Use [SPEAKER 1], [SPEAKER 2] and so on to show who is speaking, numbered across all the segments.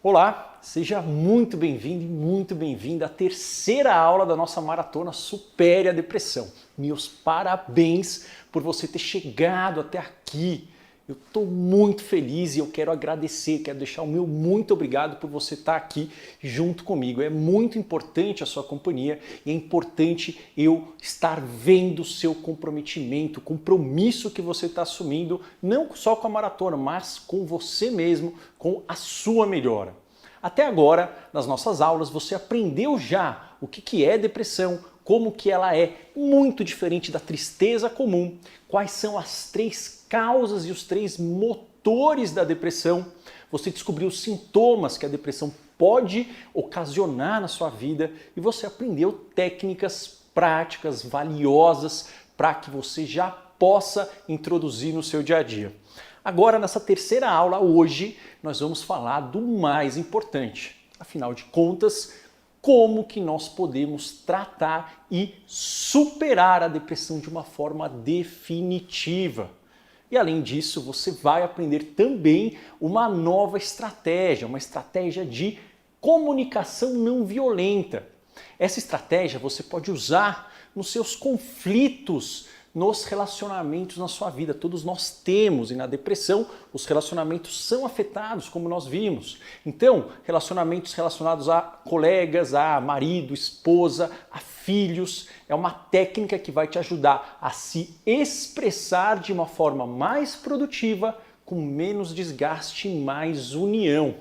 [SPEAKER 1] Olá, seja muito bem-vindo e muito bem-vinda à terceira aula da nossa maratona Supere a Depressão. Meus parabéns por você ter chegado até aqui. Eu estou muito feliz e eu quero agradecer, quero deixar o meu muito obrigado por você estar aqui junto comigo. É muito importante a sua companhia e é importante eu estar vendo o seu comprometimento, o compromisso que você está assumindo, não só com a maratona, mas com você mesmo, com a sua melhora. Até agora, nas nossas aulas, você aprendeu já o que é depressão, como que ela é muito diferente da tristeza comum, quais são as três causas e os três motores da depressão. Você descobriu os sintomas que a depressão pode ocasionar na sua vida e você aprendeu técnicas práticas valiosas para que você já possa introduzir no seu dia a dia. Agora, nessa terceira aula, hoje, nós vamos falar do mais importante. Afinal de contas, como que nós podemos tratar e superar a depressão de uma forma definitiva. E além disso, você vai aprender também uma nova estratégia, uma estratégia de comunicação não violenta. Essa estratégia você pode usar nos seus conflitos, nos relacionamentos na sua vida. Todos nós temos, e na depressão os relacionamentos são afetados, como nós vimos. Então, relacionamentos relacionados a colegas, a marido, esposa, a filhos, é uma técnica que vai te ajudar a se expressar de uma forma mais produtiva, com menos desgaste e mais união.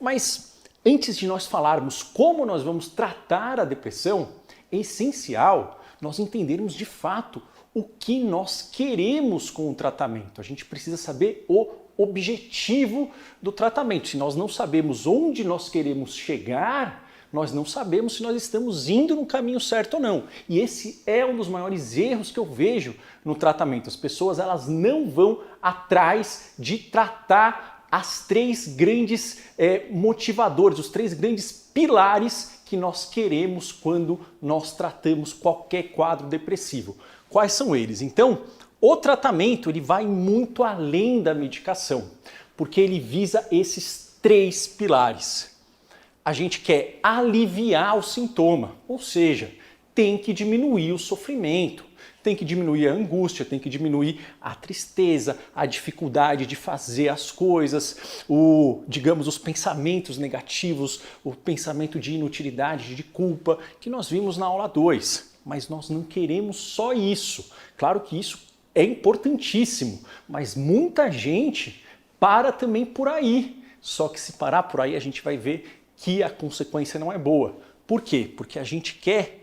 [SPEAKER 1] Mas antes de nós falarmos como nós vamos tratar a depressão, é essencial nós entendermos de fato o que nós queremos com o tratamento. A gente precisa saber o objetivo do tratamento. Se nós não sabemos onde nós queremos chegar, nós não sabemos se nós estamos indo no caminho certo ou não. E esse é um dos maiores erros que eu vejo no tratamento. As pessoas elas não vão atrás de tratar as três grandes motivadores, os três grandes pilares que nós queremos quando nós tratamos qualquer quadro depressivo. Quais são eles? Então, o tratamento ele vai muito além da medicação, porque ele visa esses três pilares. A gente quer aliviar o sintoma, ou seja, tem que diminuir o sofrimento, tem que diminuir a angústia, tem que diminuir a tristeza, a dificuldade de fazer as coisas, os pensamentos negativos, o pensamento de inutilidade, de culpa, que nós vimos na aula 2. Mas nós não queremos só isso. Claro que isso é importantíssimo, mas muita gente para também por aí. Só que se parar por aí, a gente vai ver que a consequência não é boa. Por quê? Porque a gente quer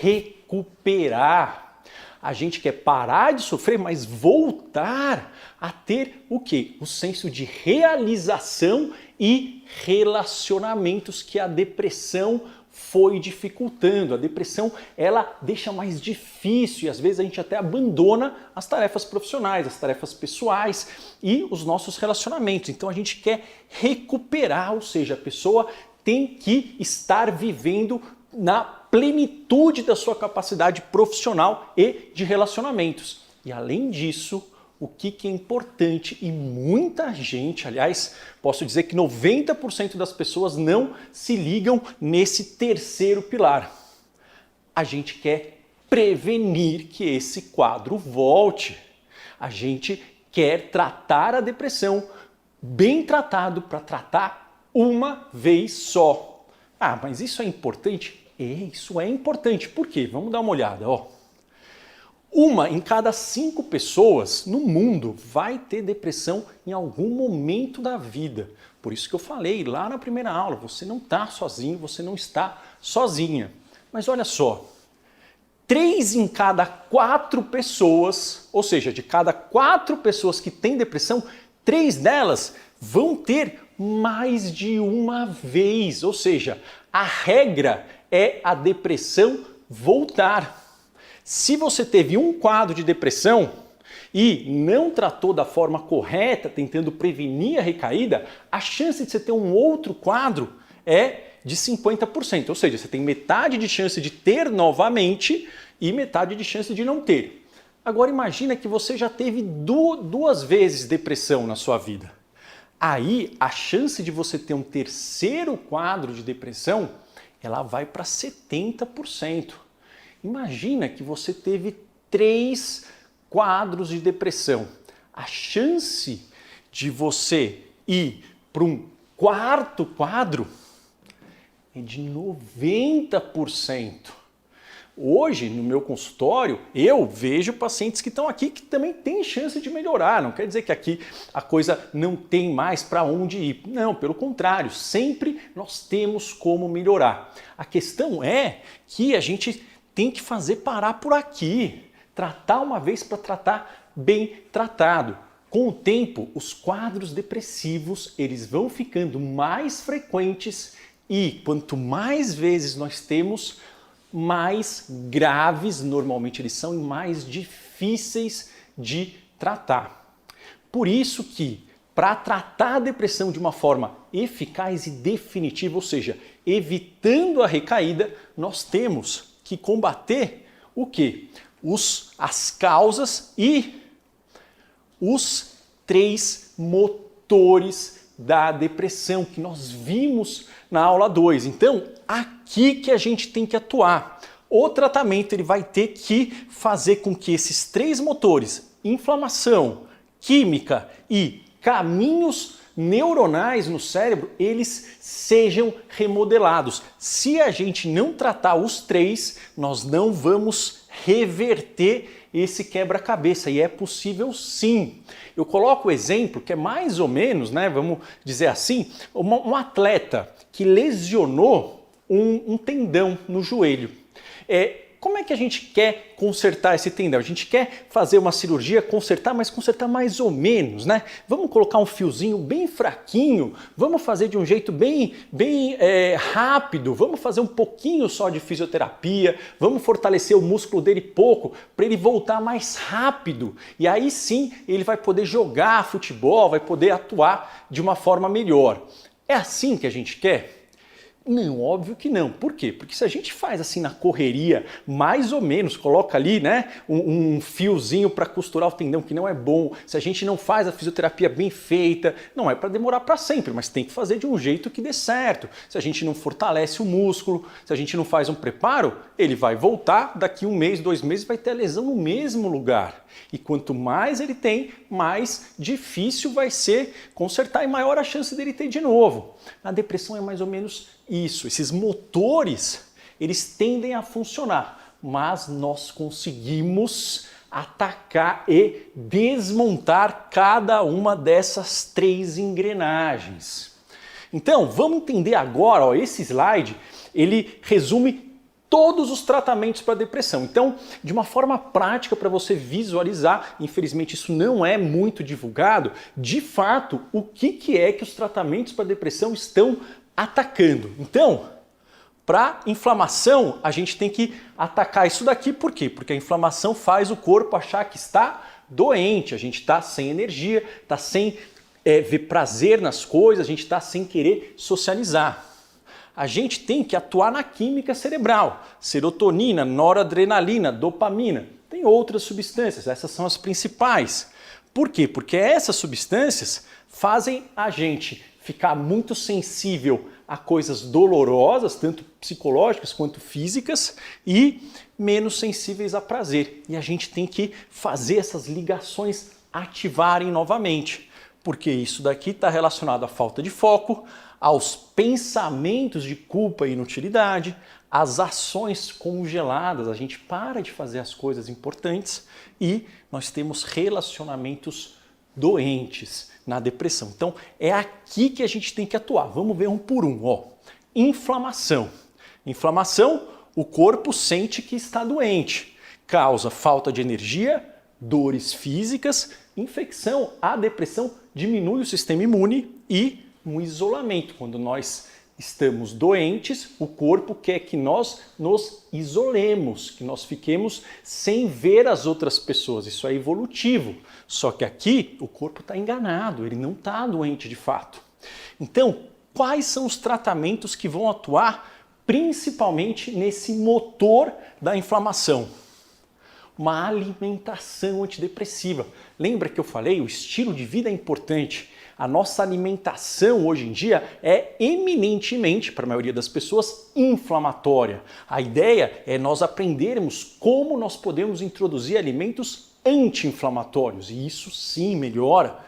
[SPEAKER 1] recuperar. A gente quer parar de sofrer, mas voltar a ter o quê? O senso de realização e relacionamentos que a depressão foi dificultando. A depressão, ela deixa mais difícil e às vezes a gente até abandona as tarefas profissionais, as tarefas pessoais e os nossos relacionamentos. Então a gente quer recuperar, ou seja, a pessoa tem que estar vivendo na plenitude da sua capacidade profissional e de relacionamentos. E além disso, o que é importante e muita gente, aliás, posso dizer que 90% das pessoas não se ligam nesse terceiro pilar. A gente quer prevenir que esse quadro volte. A gente quer tratar a depressão bem tratado para tratar uma vez só. Ah, mas isso é importante? Isso é importante. Por quê? Vamos dar uma olhada, ó. Uma em cada 5 pessoas no mundo vai ter depressão em algum momento da vida. Por isso que eu falei lá na primeira aula, você não está sozinho, você não está sozinha. Mas olha só, 3 em cada 4 pessoas, ou seja, de cada 4 pessoas que têm depressão, 3 delas vão ter mais de uma vez. Ou seja, a regra é a depressão voltar. Se você teve um quadro de depressão e não tratou da forma correta, tentando prevenir a recaída, a chance de você ter um outro quadro é de 50%. Ou seja, você tem metade de chance de ter novamente e metade de chance de não ter. Agora imagina que você já teve 2 vezes depressão na sua vida. aí a chance de você ter um terceiro quadro de depressão, ela vai para 70%. Imagina que você teve 3 quadros de depressão. A chance de você ir para um quarto quadro é de 90%. Hoje, no meu consultório, eu vejo pacientes que estão aqui que também têm chance de melhorar. Não quer dizer que aqui a coisa não tem mais para onde ir. Não, pelo contrário, sempre nós temos como melhorar. A questão é que a gente tem que fazer parar por aqui. Tratar uma vez para tratar bem tratado. Com o tempo, os quadros depressivos eles vão ficando mais frequentes e quanto mais vezes nós temos, mais graves normalmente eles são e mais difíceis de tratar. Por isso que, para tratar a depressão de uma forma eficaz e definitiva, ou seja, evitando a recaída, nós temos que combater o quê? As causas e os 3 motores da depressão que nós vimos na aula 2. Então, aqui que a gente tem que atuar. O tratamento ele vai ter que fazer com que esses 3 motores, inflamação, química e caminhos neuronais no cérebro, eles sejam remodelados. Se a gente não tratar os 3, nós não vamos reverter esse quebra-cabeça e é possível sim. Eu coloco o exemplo que é mais ou menos, né, vamos dizer assim, um atleta que lesionou um tendão no joelho. Como é que a gente quer consertar esse tendão? A gente quer fazer uma cirurgia, consertar, mas consertar mais ou menos, né? Vamos colocar um fiozinho bem fraquinho, vamos fazer de um jeito bem rápido, vamos fazer um pouquinho só de fisioterapia, vamos fortalecer o músculo dele pouco para ele voltar mais rápido. E aí sim ele vai poder jogar futebol, vai poder atuar de uma forma melhor. É assim que a gente quer? Não, óbvio que não. Por quê? Porque se a gente faz assim na correria, mais ou menos, coloca ali, né, um fiozinho para costurar o tendão que não é bom, se a gente não faz a fisioterapia bem feita, não é para demorar para sempre, mas tem que fazer de um jeito que dê certo. Se a gente não fortalece o músculo, se a gente não faz um preparo, ele vai voltar daqui 1 mês, 2 meses, vai ter a lesão no mesmo lugar. E quanto mais ele tem, mais difícil vai ser consertar e maior a chance dele ter de novo. Na depressão é mais ou menos isso. Esses motores, eles tendem a funcionar, mas nós conseguimos atacar e desmontar cada uma dessas 3 engrenagens. Então, vamos entender agora, ó, esse slide, ele resume todos os tratamentos para depressão. Então, de uma forma prática para você visualizar, infelizmente isso não é muito divulgado, de fato, o que é que os tratamentos para depressão estão atacando. Então, para inflamação, a gente tem que atacar isso daqui, por quê? Porque a inflamação faz o corpo achar que está doente, a gente está sem energia, está sem ver prazer nas coisas, a gente está sem querer socializar. A gente tem que atuar na química cerebral, serotonina, noradrenalina, dopamina. Tem outras substâncias, essas são as principais. Por quê? Porque essas substâncias fazem a gente ficar muito sensível a coisas dolorosas, tanto psicológicas quanto físicas, e menos sensíveis a prazer. E a gente tem que fazer essas ligações ativarem novamente, porque isso daqui está relacionado à falta de foco, aos pensamentos de culpa e inutilidade, às ações congeladas, a gente para de fazer as coisas importantes e nós temos relacionamentos doentes na depressão. Então é aqui que a gente tem que atuar. Vamos ver um por um. Ó. Inflamação. Inflamação, o corpo sente que está doente. Causa falta de energia, dores físicas, infecção. A depressão diminui o sistema imune e um isolamento. Quando nós estamos doentes, o corpo quer que nós nos isolemos, que nós fiquemos sem ver as outras pessoas. Isso é evolutivo. Só que aqui o corpo está enganado, ele não está doente de fato. Então, quais são os tratamentos que vão atuar principalmente nesse motor da inflamação? Uma alimentação antidepressiva. Lembra que eu falei, o estilo de vida é importante. A nossa alimentação hoje em dia é eminentemente, para a maioria das pessoas, inflamatória. A ideia é nós aprendermos como nós podemos introduzir alimentos anti-inflamatórios, e isso sim melhora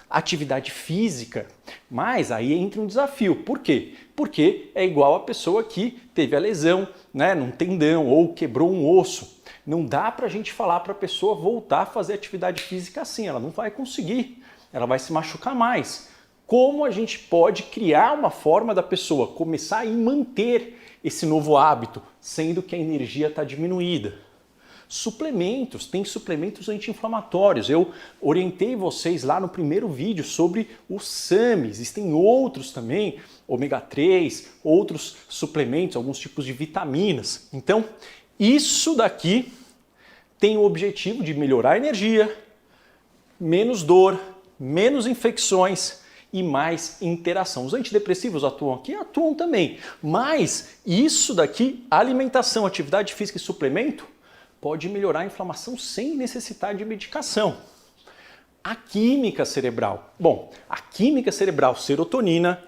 [SPEAKER 1] a atividade física. Mas aí entra um desafio. Por quê? Porque é igual a pessoa que teve a lesão, né, num tendão ou quebrou um osso. Não dá para a gente falar para a pessoa voltar a fazer atividade física assim, ela não vai conseguir, ela vai se machucar mais. Como a gente pode criar uma forma da pessoa começar e manter esse novo hábito, sendo que a energia está diminuída? Suplementos, tem suplementos anti-inflamatórios. Eu orientei vocês lá no primeiro vídeo sobre o SAMe, existem outros também, ômega 3, outros suplementos, alguns tipos de vitaminas. Então, isso daqui tem o objetivo de melhorar a energia, menos dor, menos infecções e mais interação. Os antidepressivos atuam aqui? Atuam também. Mas isso daqui, alimentação, atividade física e suplemento, pode melhorar a inflamação sem necessidade de medicação. A química cerebral. Bom, a química cerebral, serotonina,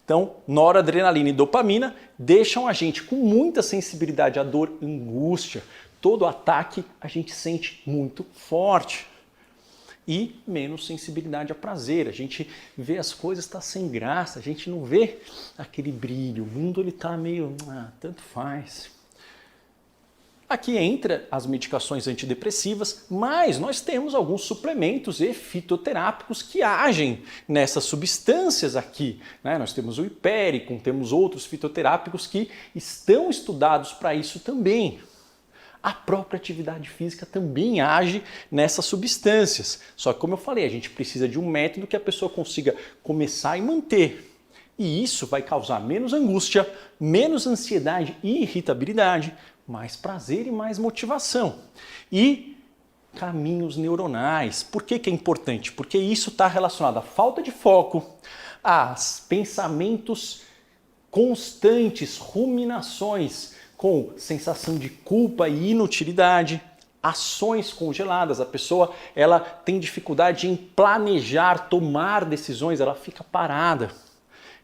[SPEAKER 1] então, noradrenalina e dopamina deixam a gente com muita sensibilidade à dor, angústia. Todo ataque a gente sente muito forte. E menos sensibilidade a prazer. A gente vê as coisas tá sem graça, a gente não vê aquele brilho. O mundo ele tá meio, tanto faz. Aqui entra as medicações antidepressivas, mas nós temos alguns suplementos e fitoterápicos que agem nessas substâncias aqui, né? Nós temos o hipéricum, temos outros fitoterápicos que estão estudados para isso também. A própria atividade física também age nessas substâncias. Só que, como eu falei, a gente precisa de um método que a pessoa consiga começar e manter. E isso vai causar menos angústia, menos ansiedade e irritabilidade, mais prazer e mais motivação. E caminhos neuronais. Por que é importante? Porque isso está relacionado à falta de foco, a pensamentos constantes, ruminações com sensação de culpa e inutilidade, ações congeladas. A pessoa ela tem dificuldade em planejar, tomar decisões, ela fica parada.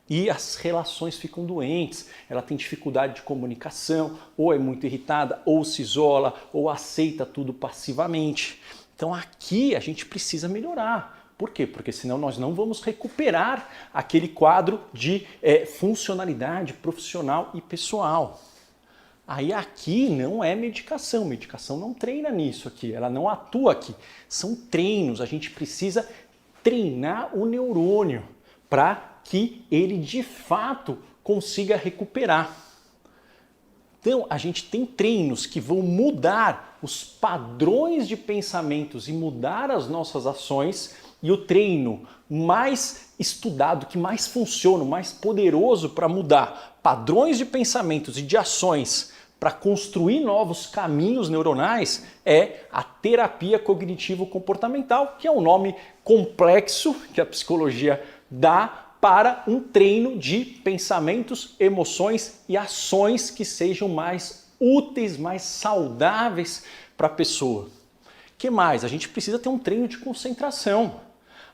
[SPEAKER 1] E as relações ficam doentes, ela tem dificuldade de comunicação, ou é muito irritada, ou se isola, ou aceita tudo passivamente. Então aqui a gente precisa melhorar. Por quê? Porque senão nós não vamos recuperar aquele quadro de funcionalidade profissional e pessoal. Aí aqui não é medicação não treina nisso aqui, ela não atua aqui. São treinos, a gente precisa treinar o neurônio para que ele de fato consiga recuperar. Então a gente tem treinos que vão mudar os padrões de pensamentos e mudar as nossas ações, e o treino mais estudado, que mais funciona, mais poderoso para mudar padrões de pensamentos e de ações para construir novos caminhos neuronais é a terapia cognitivo-comportamental, que é um nome complexo que a psicologia dá para um treino de pensamentos, emoções e ações que sejam mais úteis, mais saudáveis para a pessoa. O que mais? A gente precisa ter um treino de concentração.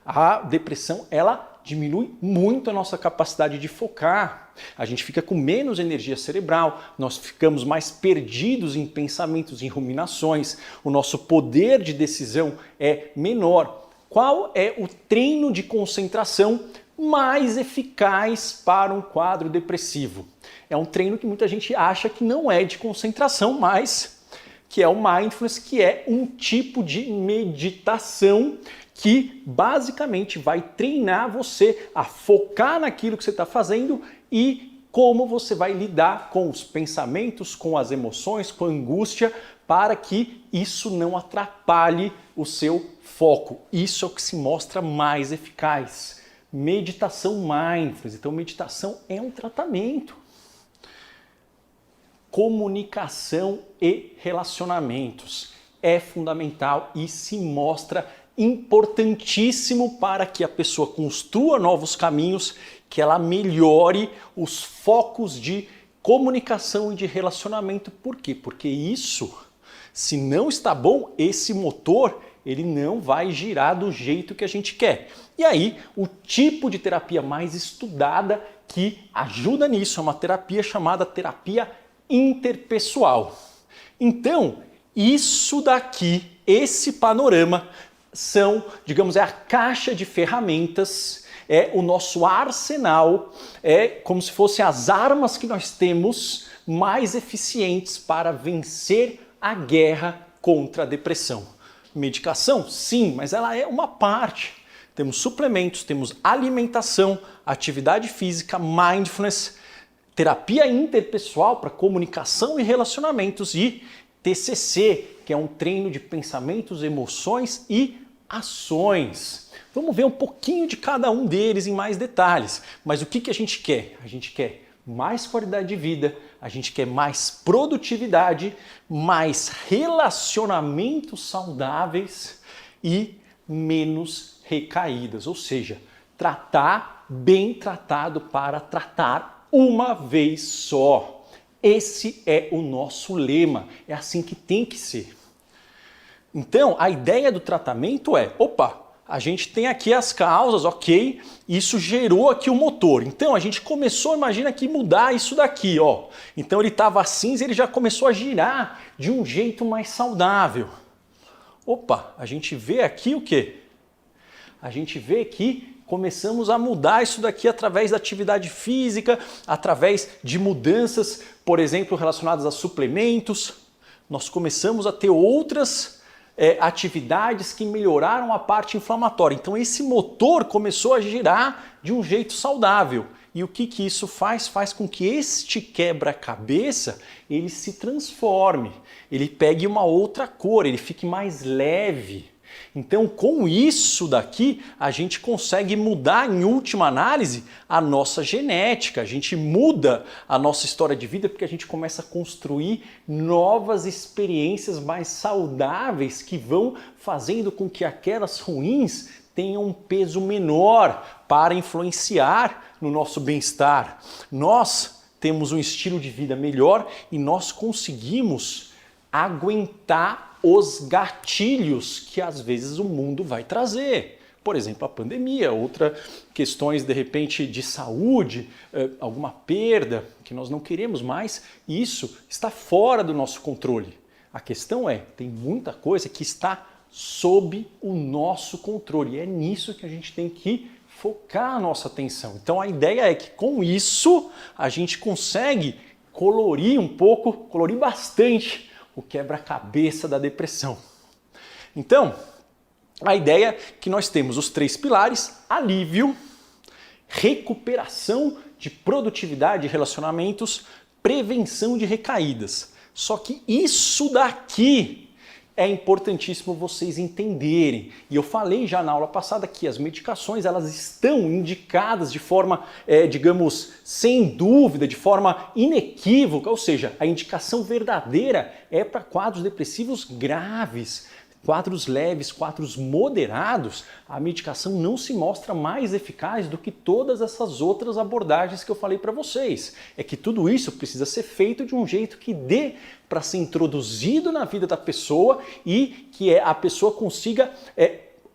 [SPEAKER 1] A depressão, ela diminui muito a nossa capacidade de focar. A gente fica com menos energia cerebral, nós ficamos mais perdidos em pensamentos, em ruminações, o nosso poder de decisão é menor. Qual é o treino de concentração mais eficaz para um quadro depressivo? É um treino que muita gente acha que não é de concentração, mas que é o mindfulness, que é um tipo de meditação que basicamente vai treinar você a focar naquilo que você está fazendo e como você vai lidar com os pensamentos, com as emoções, com a angústia, para que isso não atrapalhe o seu foco. Isso é o que se mostra mais eficaz. Meditação mindfulness. Então, meditação é um tratamento. Comunicação e relacionamentos é fundamental e se mostra importantíssimo para que a pessoa construa novos caminhos, que ela melhore os focos de comunicação e de relacionamento. Por quê? Porque isso, se não está bom, esse motor, ele não vai girar do jeito que a gente quer. E aí, o tipo de terapia mais estudada que ajuda nisso é uma terapia chamada terapia interpessoal. Então, isso daqui, esse panorama, são, digamos, é a caixa de ferramentas, é o nosso arsenal, é como se fossem as armas que nós temos mais eficientes para vencer a guerra contra a depressão. Medicação? Sim, mas ela é uma parte. Temos suplementos, temos alimentação, atividade física, mindfulness, terapia interpessoal para comunicação e relacionamentos e TCC, que é um treino de pensamentos, emoções e ações. Vamos ver um pouquinho de cada um deles em mais detalhes. Mas o que a gente quer? A gente quer mais qualidade de vida, a gente quer mais produtividade, mais relacionamentos saudáveis e menos recaídas. Ou seja, tratar bem tratado para tratar uma vez só. Esse é o nosso lema, é assim que tem que ser. Então, a ideia do tratamento é, a gente tem aqui as causas, ok, isso gerou aqui o motor. Então, a gente começou, imagina aqui, mudar isso daqui, ó. Então, ele estava cinza, ele já começou a girar de um jeito mais saudável. A gente vê aqui o quê? A gente vê que começamos a mudar isso daqui através da atividade física, através de mudanças, por exemplo, relacionadas a suplementos. Nós começamos a ter outras atividades que melhoraram a parte inflamatória. Então esse motor começou a girar de um jeito saudável. E o que isso faz? Faz com que este quebra-cabeça ele se transforme, ele pegue uma outra cor, ele fique mais leve. Então, com isso daqui, a gente consegue mudar, em última análise, a nossa genética. A gente muda a nossa história de vida porque a gente começa a construir novas experiências mais saudáveis que vão fazendo com que aquelas ruins tenham um peso menor para influenciar no nosso bem-estar. Nós temos um estilo de vida melhor e nós conseguimos aguentar os gatilhos que às vezes o mundo vai trazer. Por exemplo, a pandemia, outras questões de repente de saúde, alguma perda que nós não queremos mais, isso está fora do nosso controle. A questão é, tem muita coisa que está sob o nosso controle e é nisso que a gente tem que focar a nossa atenção. Então a ideia é que com isso a gente consegue colorir um pouco, colorir bastante o quebra-cabeça da depressão. Então, a ideia é que nós temos os 3 pilares: alívio, recuperação de produtividade e relacionamentos, prevenção de recaídas. Só que isso daqui é importantíssimo vocês entenderem. E eu falei já na aula passada que as medicações elas estão indicadas de forma, digamos, sem dúvida, de forma inequívoca, ou seja, a indicação verdadeira é para quadros depressivos graves. Quadros leves, quadros moderados, a medicação não se mostra mais eficaz do que todas essas outras abordagens que eu falei para vocês. É que tudo isso precisa ser feito de um jeito que dê para ser introduzido na vida da pessoa e que a pessoa consiga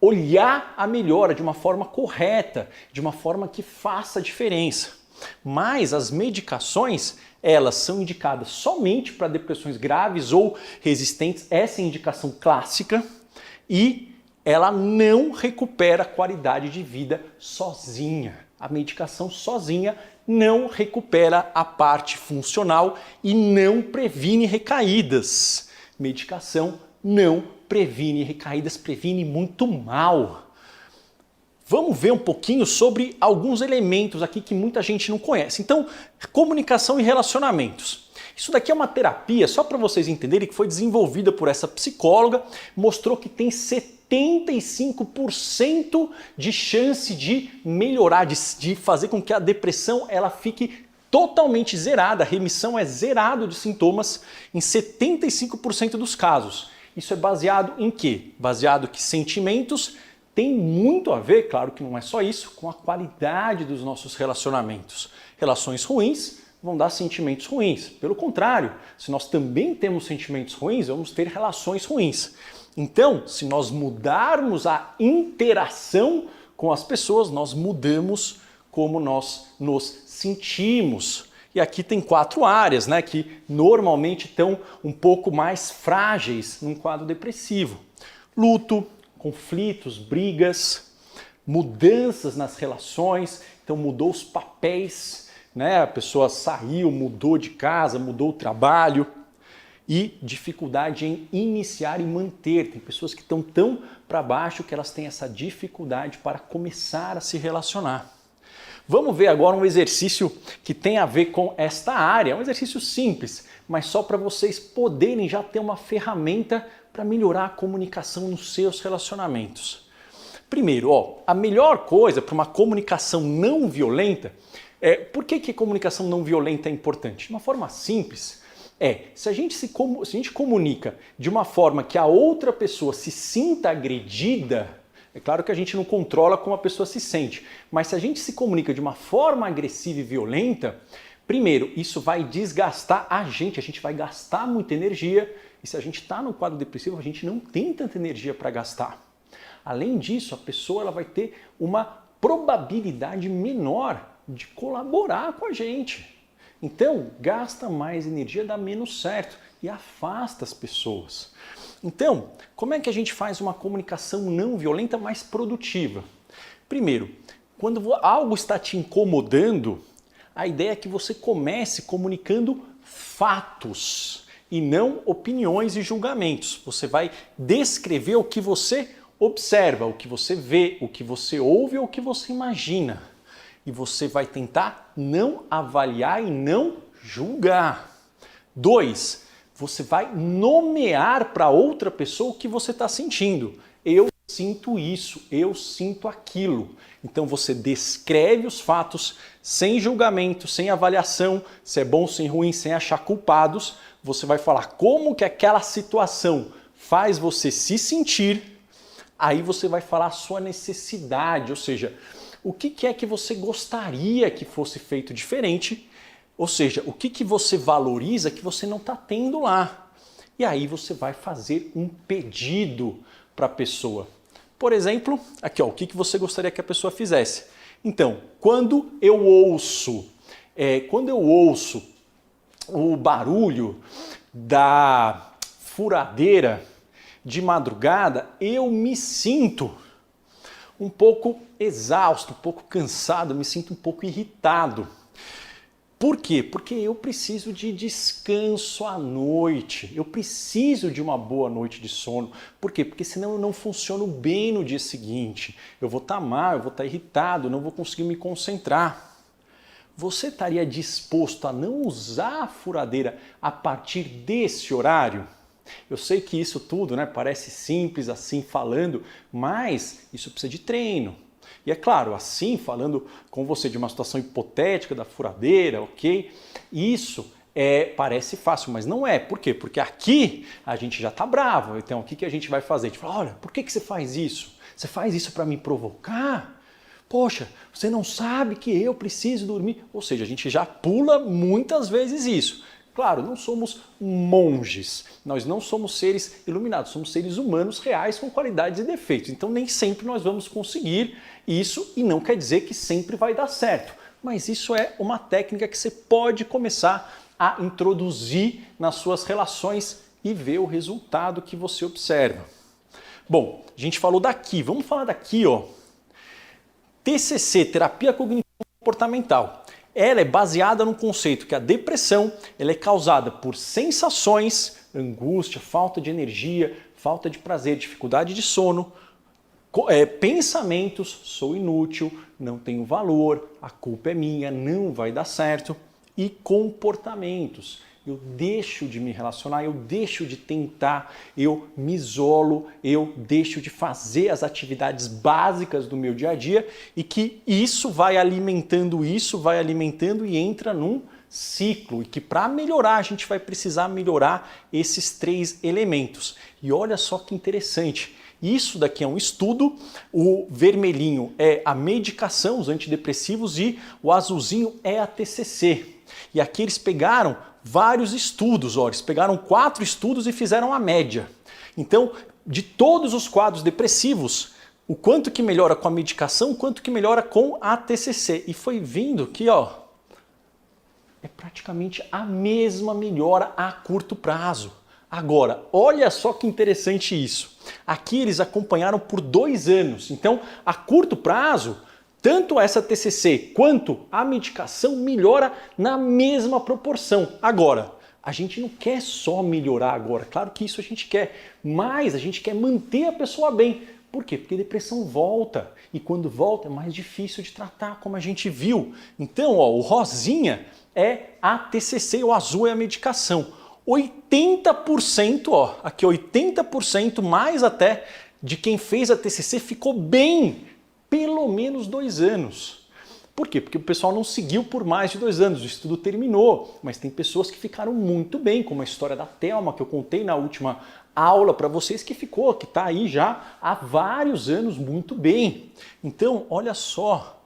[SPEAKER 1] olhar a melhora de uma forma correta, de uma forma que faça diferença. Mas as medicações, elas são indicadas somente para depressões graves ou resistentes, essa é a indicação clássica, e ela não recupera a qualidade de vida sozinha. A medicação sozinha não recupera a parte funcional e não previne recaídas. Medicação não previne recaídas, previne muito mal. Vamos ver um pouquinho sobre alguns elementos aqui que muita gente não conhece. Então, comunicação e relacionamentos. Isso daqui é uma terapia, só para vocês entenderem, que foi desenvolvida por essa psicóloga, mostrou que tem 75% de chance de melhorar, de fazer com que a depressão ela fique totalmente zerada. A remissão é zerado de sintomas em 75% dos casos. Isso é baseado em quê? Baseado que sentimentos tem muito a ver, claro que não é só isso, com a qualidade dos nossos relacionamentos. Relações ruins vão dar sentimentos ruins. Pelo contrário, se nós também temos sentimentos ruins, vamos ter relações ruins. Então, se nós mudarmos a interação com as pessoas, nós mudamos como nós nos sentimos. E aqui tem 4 áreas, né, que normalmente estão um pouco mais frágeis num quadro depressivo. Luto, conflitos, brigas, mudanças nas relações, então mudou os papéis, né, a pessoa saiu, mudou de casa, mudou o trabalho, e dificuldade em iniciar e manter. Tem pessoas que estão tão para baixo que elas têm essa dificuldade para começar a se relacionar. Vamos ver agora um exercício que tem a ver com esta área. É um exercício simples, mas só para vocês poderem já ter uma ferramenta para melhorar a comunicação nos seus relacionamentos. Primeiro, a melhor coisa para uma comunicação não violenta por que a comunicação não violenta é importante? De uma forma simples, se a gente comunica de uma forma que a outra pessoa se sinta agredida, é claro que a gente não controla como a pessoa se sente, mas se a gente se comunica de uma forma agressiva e violenta, primeiro, isso vai desgastar a gente vai gastar muita energia, e se a gente está num quadro depressivo, a gente não tem tanta energia para gastar. Além disso, a pessoa ela vai ter uma probabilidade menor de colaborar com a gente. Então, gasta mais energia, dá menos certo e afasta as pessoas. Então, como é que a gente faz uma comunicação não violenta mais produtiva? Primeiro, quando algo está te incomodando, a ideia é que você comece comunicando fatos e não opiniões e julgamentos. Você vai descrever o que você observa, o que você vê, o que você ouve ou o que você imagina. E você vai tentar não avaliar e não julgar. 2, você vai nomear para outra pessoa o que você está sentindo. Eu sinto isso, eu sinto aquilo. Então você descreve os fatos sem julgamento, sem avaliação, se é bom, se é ruim, sem achar culpados. Você vai falar como que aquela situação faz você se sentir. Aí você vai falar a sua necessidade, ou seja, o que é que você gostaria que fosse feito diferente, ou seja, o que você valoriza que você não está tendo lá. E aí você vai fazer um pedido para a pessoa. Por exemplo, aqui o que você gostaria que a pessoa fizesse. Então, quando eu ouço o barulho da furadeira de madrugada, eu me sinto um pouco exausto, um pouco cansado, me sinto um pouco irritado. Por quê? Porque eu preciso de descanso à noite, eu preciso de uma boa noite de sono. Por quê? Porque senão eu não funciono bem no dia seguinte. Eu vou estar mal, eu vou estar irritado, não vou conseguir me concentrar. Você estaria disposto a não usar a furadeira a partir desse horário? Eu sei que isso tudo, parece simples assim falando, mas isso precisa de treino. E é claro, assim, falando com você de uma situação hipotética da furadeira, ok? Isso parece fácil, mas não é. Por quê? Porque aqui a gente já está bravo. Então, o que a gente vai fazer? A gente fala, olha, por que você faz isso? Você faz isso para me provocar? Poxa, você não sabe que eu preciso dormir? Ou seja, a gente já pula muitas vezes isso. Claro, não somos monges, nós não somos seres iluminados, somos seres humanos reais com qualidades e defeitos. Então nem sempre nós vamos conseguir isso e não quer dizer que sempre vai dar certo. Mas isso é uma técnica que você pode começar a introduzir nas suas relações e ver o resultado que você observa. Bom, a gente falou daqui, vamos falar daqui, TCC, Terapia Cognitivo-Comportamental. Ela é baseada no conceito que a depressão ela é causada por sensações, angústia, falta de energia, falta de prazer, dificuldade de sono, pensamentos, sou inútil, não tenho valor, a culpa é minha, não vai dar certo, e comportamentos. Eu deixo de me relacionar, eu deixo de tentar, eu me isolo, eu deixo de fazer as atividades básicas do meu dia a dia e que isso vai alimentando e entra num ciclo. E que para melhorar a gente vai precisar melhorar esses 3 elementos. E olha só que interessante, isso daqui é um estudo, o vermelhinho é a medicação, os antidepressivos e o azulzinho é a TCC. E aqui eles pegaram vários estudos, eles pegaram 4 estudos e fizeram a média. Então, de todos os quadros depressivos, o quanto que melhora com a medicação, o quanto que melhora com a TCC. E foi vindo que, ó, é praticamente a mesma melhora a curto prazo. Agora, olha só que interessante isso. Aqui eles acompanharam por 2 anos. Então, a curto prazo, tanto essa TCC quanto a medicação melhora na mesma proporção. Agora, a gente não quer só melhorar agora. Claro que isso a gente quer, mas a gente quer manter a pessoa bem. Por quê? Porque a depressão volta. E quando volta é mais difícil de tratar, como a gente viu. Então, ó, o rosinha é a TCC, o azul é a medicação. 80%, ó, aqui 80% mais até de quem fez a TCC ficou bem, pelo menos 2 anos. Por quê? Porque o pessoal não seguiu por mais de 2 anos, o estudo terminou, mas tem pessoas que ficaram muito bem, como a história da Thelma, que eu contei na última aula para vocês, que está aí já há vários anos muito bem. Então, olha só,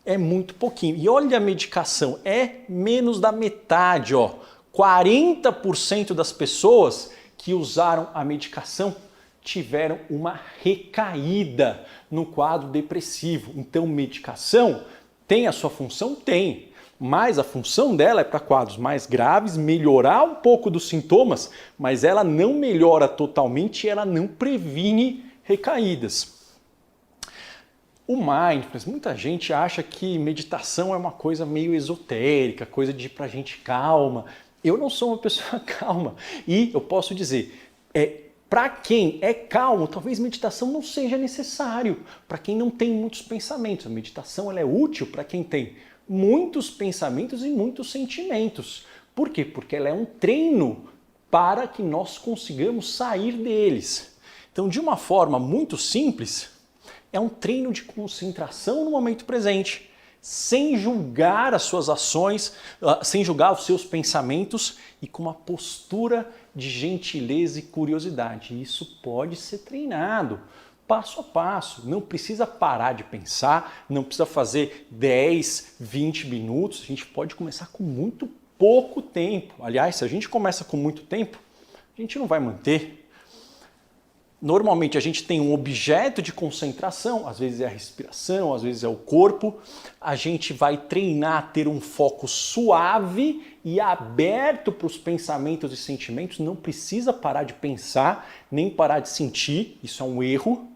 [SPEAKER 1] é muito pouquinho. E olha a medicação, é menos da metade, ó. 40% das pessoas que usaram a medicação tiveram uma recaída no quadro depressivo. Então, medicação tem a sua função? Tem. Mas a função dela é para quadros mais graves, melhorar um pouco dos sintomas, mas ela não melhora totalmente e ela não previne recaídas. O mindfulness, muita gente acha que meditação é uma coisa meio esotérica, coisa de ir pra gente calma. Eu não sou uma pessoa calma e eu posso dizer, para quem é calmo, talvez meditação não seja necessário. Para quem não tem muitos pensamentos, a meditação ela é útil para quem tem muitos pensamentos e muitos sentimentos. Por quê? Porque ela é um treino para que nós consigamos sair deles. Então, de uma forma muito simples, é um treino de concentração no momento presente, sem julgar as suas ações, sem julgar os seus pensamentos e com uma postura de gentileza e curiosidade. Isso pode ser treinado passo a passo. Não precisa parar de pensar, não precisa fazer 10, 20 minutos. A gente pode começar com muito pouco tempo. Aliás, se a gente começa com muito tempo, a gente não vai manter. Normalmente a gente tem um objeto de concentração, às vezes é a respiração, às vezes é o corpo. A gente vai treinar a ter um foco suave e aberto para os pensamentos e sentimentos. Não precisa parar de pensar, nem parar de sentir, isso é um erro.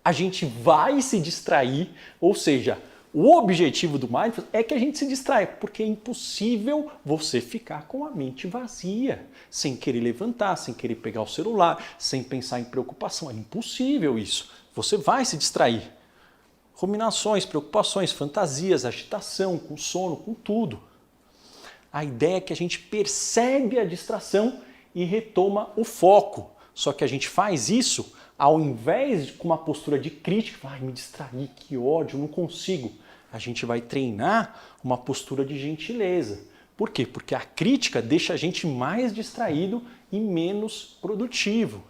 [SPEAKER 1] A gente vai se distrair, ou seja, o objetivo do Mindfulness é que a gente se distraia, porque é impossível você ficar com a mente vazia, sem querer levantar, sem querer pegar o celular, sem pensar em preocupação. É impossível isso. Você vai se distrair. Ruminações, preocupações, fantasias, agitação, com sono, com tudo. A ideia é que a gente percebe a distração e retoma o foco. Só que a gente faz isso ao invés de com uma postura de crítica, ai, me distraí, que ódio, não consigo. A gente vai treinar uma postura de gentileza. Por quê? Porque a crítica deixa a gente mais distraído e menos produtivo.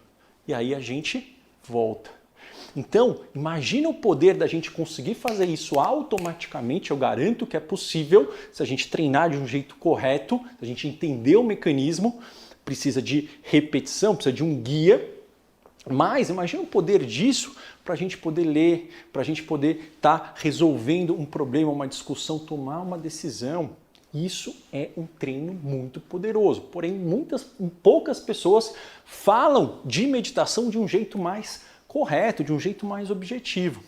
[SPEAKER 1] E aí a gente volta. Então, imagina o poder da gente conseguir fazer isso automaticamente. Eu garanto que é possível se a gente treinar de um jeito correto, se a gente entender o mecanismo. Precisa de repetição, precisa de um guia. Mas imagina o poder disso para a gente poder ler, para a gente poder estar resolvendo um problema, uma discussão, tomar uma decisão. Isso é um treino muito poderoso. Porém, poucas pessoas falam de meditação de um jeito mais correto, de um jeito mais objetivo.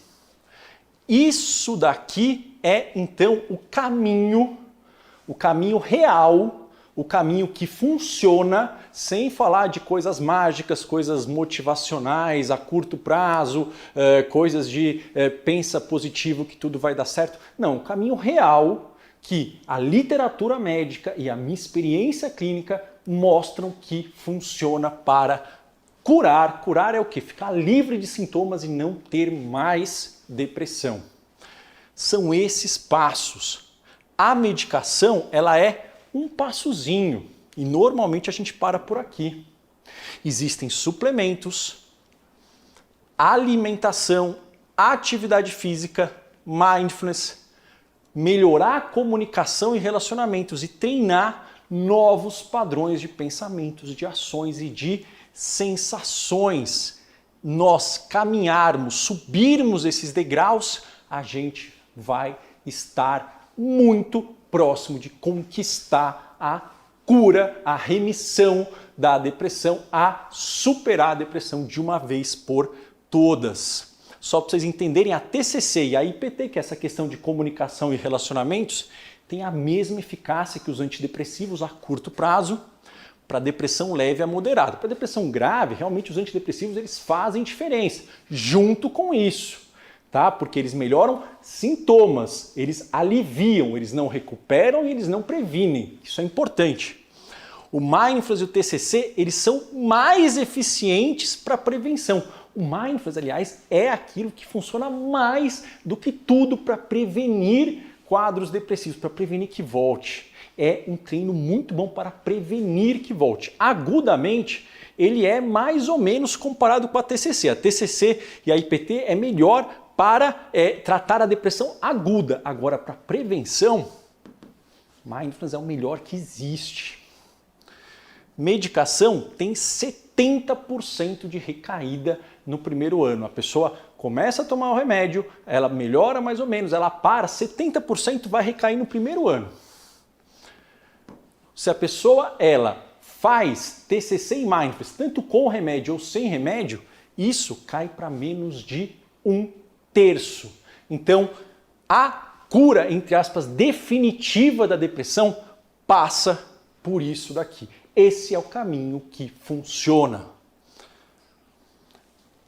[SPEAKER 1] Isso daqui é, então, o caminho real, o caminho que funciona, sem falar de coisas mágicas, coisas motivacionais a curto prazo, coisas de pensa positivo que tudo vai dar certo. Não, o caminho real que a literatura médica e a minha experiência clínica mostram que funciona para curar. Curar é o quê? Ficar livre de sintomas e não ter mais depressão. São esses passos. A medicação, ela é um passozinho e normalmente a gente para por aqui. Existem suplementos, alimentação, atividade física, mindfulness, melhorar a comunicação e relacionamentos e treinar novos padrões de pensamentos, de ações e de sensações. nós caminharmos, subirmos esses degraus, a gente vai estar muito próximo de conquistar a cura, a remissão da depressão, a superar a depressão de uma vez por todas. Só para vocês entenderem, a TCC e a IPT, que é essa questão de comunicação e relacionamentos, tem a mesma eficácia que os antidepressivos a curto prazo, para depressão leve a moderada. Para depressão grave, realmente os antidepressivos eles fazem diferença, junto com isso, tá? Porque eles melhoram sintomas, eles aliviam, eles não recuperam e eles não previnem. Isso é importante. O Mindfulness e o TCC, eles são mais eficientes para prevenção. O Mindfulness, aliás, é aquilo que funciona mais do que tudo para prevenir quadros depressivos, para prevenir que volte. É um treino muito bom para prevenir que volte. Agudamente, ele é mais ou menos comparado com a TCC. A TCC e a IPT é melhor para tratar a depressão aguda. Agora, para prevenção, Mindfulness é o melhor que existe. Medicação tem 70% de recaída no primeiro ano. A pessoa começa a tomar o remédio, ela melhora mais ou menos, ela para, 70% vai recair no primeiro ano. Se a pessoa faz TCC e Mindfulness, tanto com remédio ou sem remédio, isso cai para menos de 1/3. Então, a cura, entre aspas, definitiva da depressão passa por isso daqui. Esse é o caminho que funciona.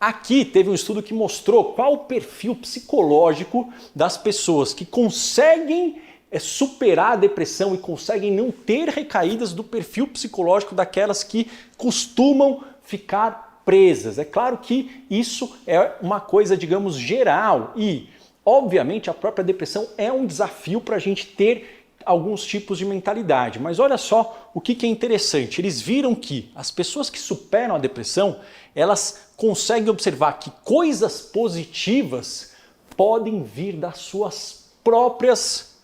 [SPEAKER 1] Aqui teve um estudo que mostrou qual o perfil psicológico das pessoas que conseguem superar a depressão e conseguem não ter recaídas do perfil psicológico daquelas que costumam ficar presas. É claro que isso é uma coisa, digamos, geral e, obviamente, a própria depressão é um desafio para a gente ter alguns tipos de mentalidade. Mas olha só o que é interessante. Eles viram que as pessoas que superam a depressão, elas conseguem observar que coisas positivas podem vir das suas próprias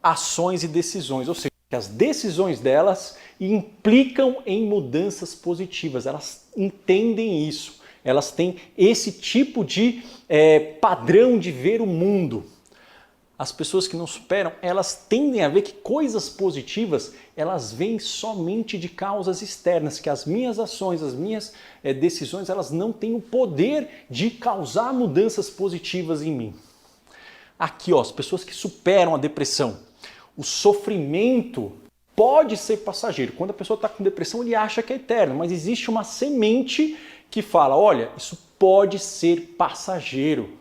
[SPEAKER 1] ações e decisões. Ou seja, que as decisões delas implicam em mudanças positivas. Elas entendem isso. Elas têm esse tipo de padrão de ver o mundo. As pessoas que não superam, elas tendem a ver que coisas positivas, elas vêm somente de causas externas, que as minhas ações, as minhas decisões, elas não têm o poder de causar mudanças positivas em mim. Aqui, ó, as pessoas que superam a depressão, o sofrimento pode ser passageiro. Quando a pessoa está com depressão, ele acha que é eterno, mas existe uma semente que fala, olha, isso pode ser passageiro.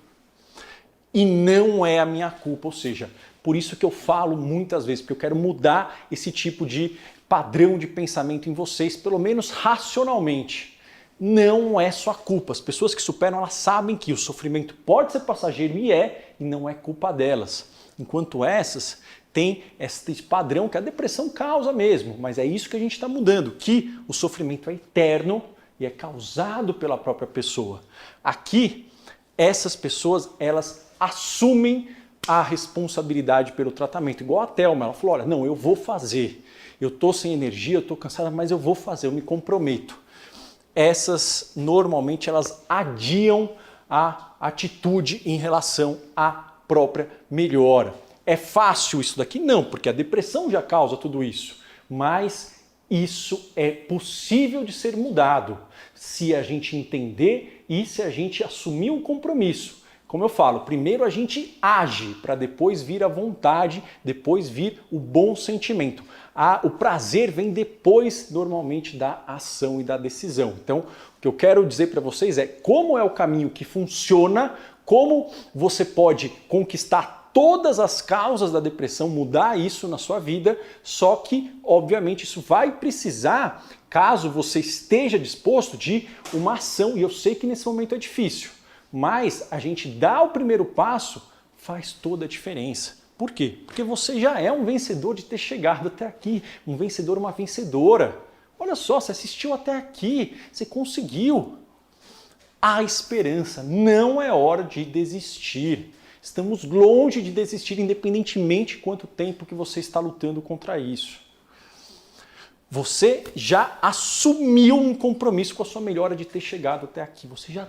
[SPEAKER 1] E não é a minha culpa, ou seja, por isso que eu falo muitas vezes, porque eu quero mudar esse tipo de padrão de pensamento em vocês, pelo menos racionalmente. Não é sua culpa. As pessoas que superam, elas sabem que o sofrimento pode ser passageiro e não é culpa delas. Enquanto essas têm esse padrão que a depressão causa mesmo, mas é isso que a gente está mudando, que o sofrimento é eterno e é causado pela própria pessoa. Aqui, essas pessoas, elas assumem a responsabilidade pelo tratamento. Igual a Thelma, ela falou, olha, não, eu vou fazer. Eu estou sem energia, eu estou cansada, mas eu vou fazer, eu me comprometo. Essas, normalmente, elas adiam a atitude em relação à própria melhora. É fácil isso daqui? Não, porque a depressão já causa tudo isso. Mas isso é possível de ser mudado se a gente entender e se a gente assumir um compromisso. Como eu falo, primeiro a gente age para depois vir a vontade, depois vir o bom sentimento. O prazer vem depois, normalmente, da ação e da decisão. Então, o que eu quero dizer para vocês é como é o caminho que funciona, como você pode conquistar todas as causas da depressão, mudar isso na sua vida, só que, obviamente, isso vai precisar, caso você esteja disposto, de uma ação, e eu sei que nesse momento é difícil. Mas a gente dá o primeiro passo, faz toda a diferença. Por quê? Porque você já é um vencedor de ter chegado até aqui, um vencedor, uma vencedora. Olha só, você assistiu até aqui, você conseguiu. Há esperança, não é hora de desistir. Estamos longe de desistir, independentemente de quanto tempo que você está lutando contra isso. Você já assumiu um compromisso com a sua melhora de ter chegado até aqui. Você já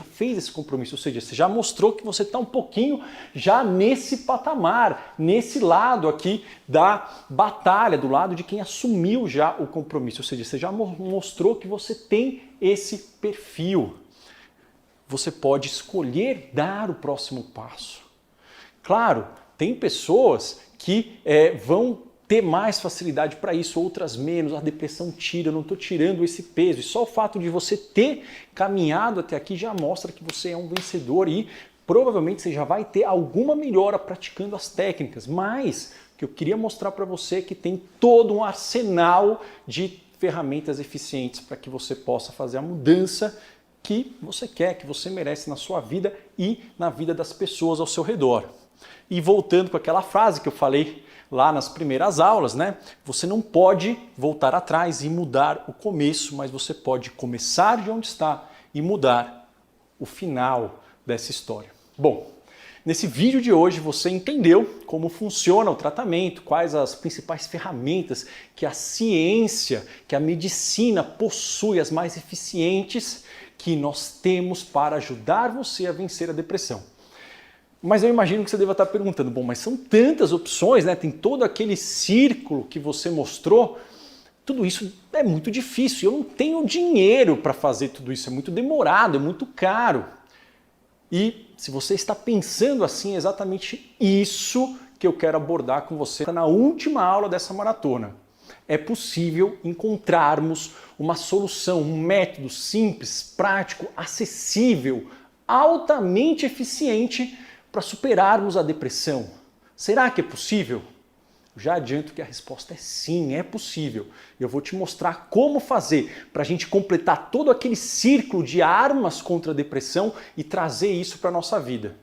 [SPEAKER 1] fez esse compromisso, ou seja, você já mostrou que você está um pouquinho já nesse patamar, nesse lado aqui da batalha, do lado de quem assumiu já o compromisso. Ou seja, você já mostrou que você tem esse perfil. Você pode escolher dar o próximo passo. Claro, tem pessoas que vão ter mais facilidade para isso, outras menos, a depressão tira, eu não estou tirando esse peso. E só o fato de você ter caminhado até aqui já mostra que você é um vencedor e provavelmente você já vai ter alguma melhora praticando as técnicas. Mas o que eu queria mostrar para você é que tem todo um arsenal de ferramentas eficientes para que você possa fazer a mudança que você quer, que você merece na sua vida e na vida das pessoas ao seu redor. E voltando com aquela frase que eu falei lá nas primeiras aulas, né? Você não pode voltar atrás e mudar o começo, mas você pode começar de onde está e mudar o final dessa história. Bom, nesse vídeo de hoje você entendeu como funciona o tratamento, quais as principais ferramentas que a ciência, que a medicina possui, as mais eficientes que nós temos para ajudar você a vencer a depressão. Mas eu imagino que você deva estar perguntando, bom, mas são tantas opções, né? Tem todo aquele círculo que você mostrou, tudo isso é muito difícil, eu não tenho dinheiro para fazer tudo isso, é muito demorado, é muito caro. E se você está pensando assim, é exatamente isso que eu quero abordar com você na última aula dessa maratona. É possível encontrarmos uma solução, um método simples, prático, acessível, altamente eficiente para superarmos a depressão. Será que é possível? Eu já adianto que a resposta é sim, é possível. Eu vou te mostrar como fazer para a gente completar todo aquele círculo de armas contra a depressão e trazer isso para a nossa vida.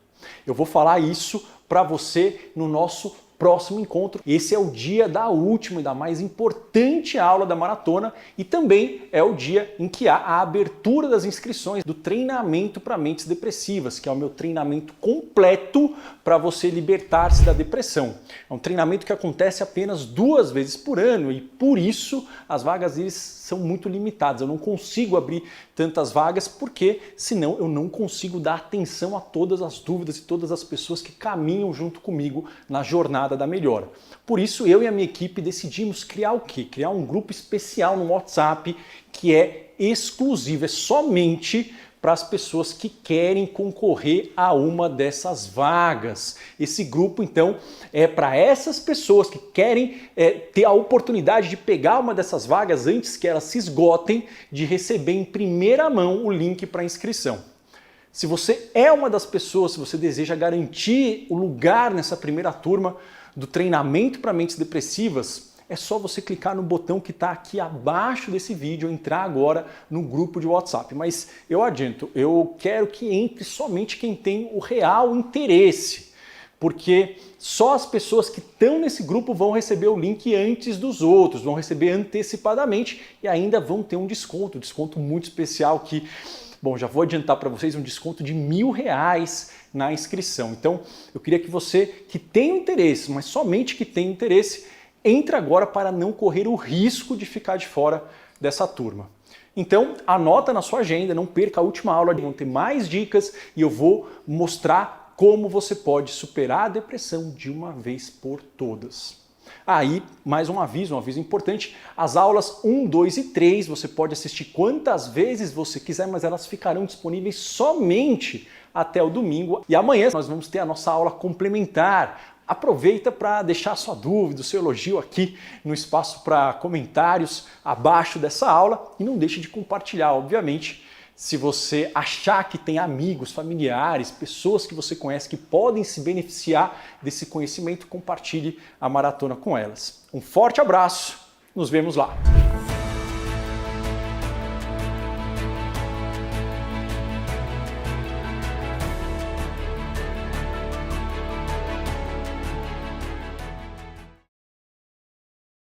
[SPEAKER 1] Eu vou falar isso para você no nosso próximo encontro. Esse é o dia da última e da mais importante aula da maratona e também é o dia em que há a abertura das inscrições do treinamento para mentes depressivas, que é o meu treinamento completo para você libertar-se da depressão. É um treinamento que acontece apenas 2 vezes por ano e por isso as vagas são muito limitadas. Eu não consigo abrir tantas vagas porque senão eu não consigo dar atenção a todas as dúvidas e todas as pessoas que caminham junto comigo na jornada da melhora. Por isso eu e a minha equipe decidimos criar o quê? Criar um grupo especial no WhatsApp que é exclusivo, é somente para as pessoas que querem concorrer a uma dessas vagas. Esse grupo, então, é para essas pessoas que querem ter a oportunidade de pegar uma dessas vagas antes que elas se esgotem, de receber em primeira mão o link para inscrição. Se você é uma das pessoas, se você deseja garantir o lugar nessa primeira turma do treinamento para mentes depressivas, é só você clicar no botão que está aqui abaixo desse vídeo, entrar agora no grupo de WhatsApp. Mas eu adianto, eu quero que entre somente quem tem o real interesse, porque só as pessoas que estão nesse grupo vão receber o link antes dos outros, vão receber antecipadamente e ainda vão ter um desconto muito especial que, bom, já vou adiantar para vocês, um desconto de R$1.000 na inscrição. Então, eu queria que você que tem interesse, mas somente que tem interesse, entre agora para não correr o risco de ficar de fora dessa turma. Então, anota na sua agenda, não perca a última aula, vão ter mais dicas e eu vou mostrar como você pode superar a depressão de uma vez por todas. Aí, mais um aviso importante, as aulas 1, 2 e 3 você pode assistir quantas vezes você quiser, mas elas ficarão disponíveis somente até o domingo. E amanhã nós vamos ter a nossa aula complementar. Aproveita para deixar sua dúvida, o seu elogio aqui no espaço para comentários abaixo dessa aula e não deixe de compartilhar, obviamente. Se você achar que tem amigos, familiares, pessoas que você conhece que podem se beneficiar desse conhecimento, compartilhe a maratona com elas. Um forte abraço, nos vemos lá!